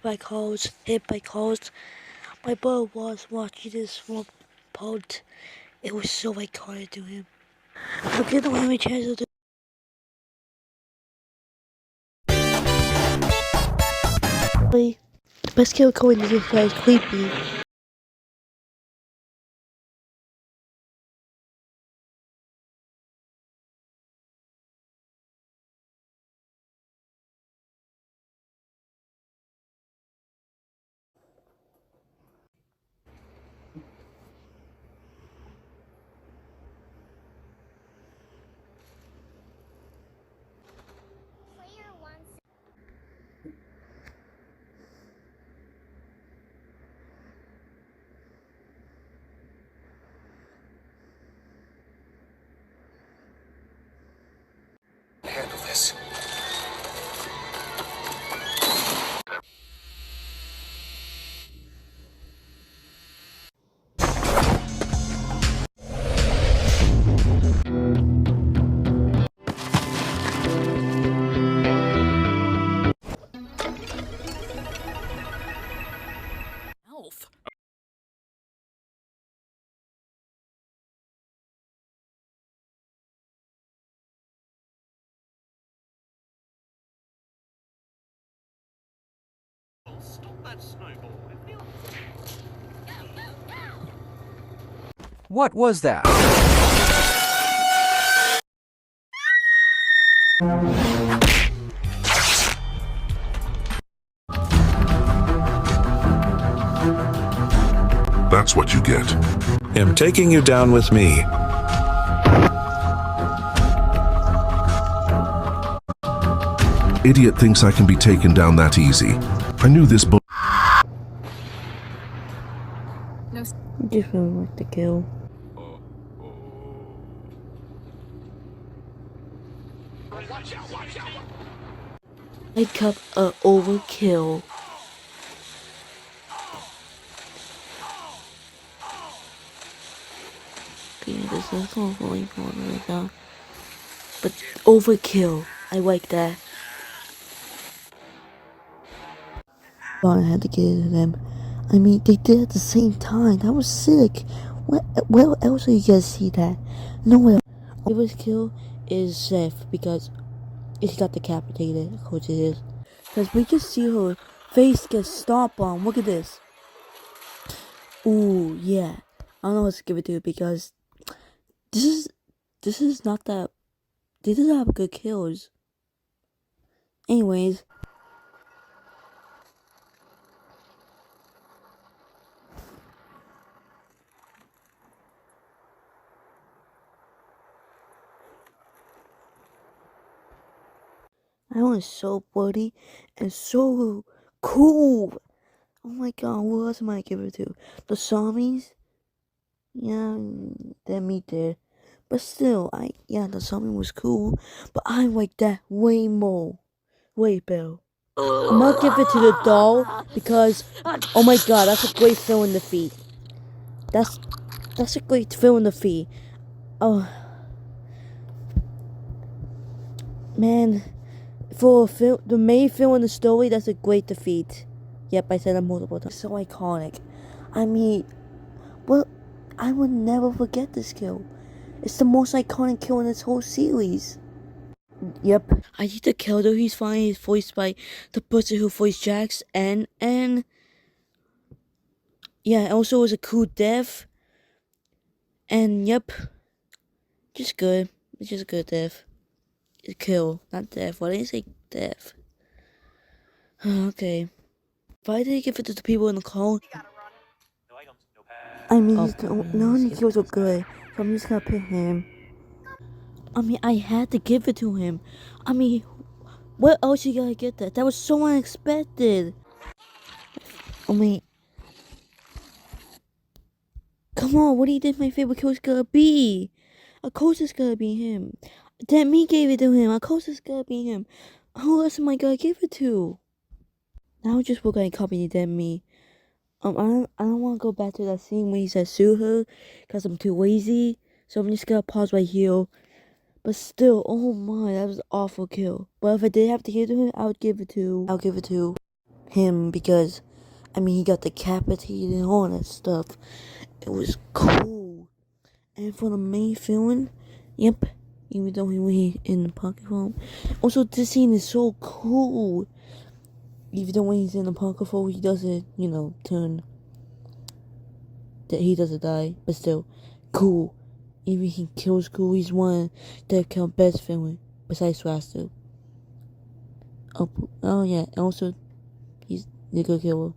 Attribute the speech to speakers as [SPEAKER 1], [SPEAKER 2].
[SPEAKER 1] by calls, hit by calls. My brother was watching this one part. It was so iconic to him. I'll give him a chance to do. The best kill going to this guy is creepy.
[SPEAKER 2] Handle this.
[SPEAKER 3] Elf.
[SPEAKER 4] Stop that snowball.
[SPEAKER 3] What was that?
[SPEAKER 5] That's what you get.
[SPEAKER 6] Am taking you down with me.
[SPEAKER 5] Idiot thinks I can be taken down that easy. I knew this bull.
[SPEAKER 1] Just really like the kill. I cut a overkill. Okay, this is not going on right now. But overkill. I like that. But I had to get into them. I mean, they did at the same time. That was sick. Where else do you guys see that? Nowhere. Overkill is safe because he got decapitated. Of course it is. Because we just see her face get stomped on. Look at this. Ooh, yeah. I don't know what to give it to because this is not that. They didn't have good kills. Anyways. That one is so bloody and so cool. Oh my god, what else am I give it to? The zombies? Yeah, they're me there. But still, the zombie was cool. But I like that way more. Way better. I'm gonna give it to the doll because, oh my god, that's a great fill in the feet. That's a great fill in the feet. Oh, man. For the main film in the story, that's a great defeat. Yep, I said that multiple times. So iconic. I mean, well, I would never forget this kill. It's the most iconic kill in this whole series. Yep. I think the killer he's finding is voiced by the person who voiced Jax, and yeah, also was a cool death. And yep, just good. It's just a good death. It's a kill, not death. Why did I say death? Okay. Why did he give it to the people in the call? I mean, none of the kills were good, so I'm just gonna pick him. I mean, I had to give it to him. I mean, what else you gotta get that? That was so unexpected. I mean, come on, what do you think my favorite kill is gonna be? Of course it's gonna be him. That me gave it to him. Of course it's gonna be him. Who else am I gonna give it to? Now just we're gonna copy that me. I don't want to go back to that scene where he said sue her, cause I'm too lazy. So I'm just gonna pause right here. But still, oh my, that was an awful kill. But if I did have to give it to him, I'll give it to. him because, I mean, he got decapitated and all that stuff. It was cool. And for the main villain, yep, even though he in the pocket phone. Also, this scene is so cool. Even though when he's in the pocket phone, he doesn't, turn. That he doesn't die, but still, cool. Even he kills cool, he's one that count best villain besides Rastu. Oh yeah, also he's the good killer.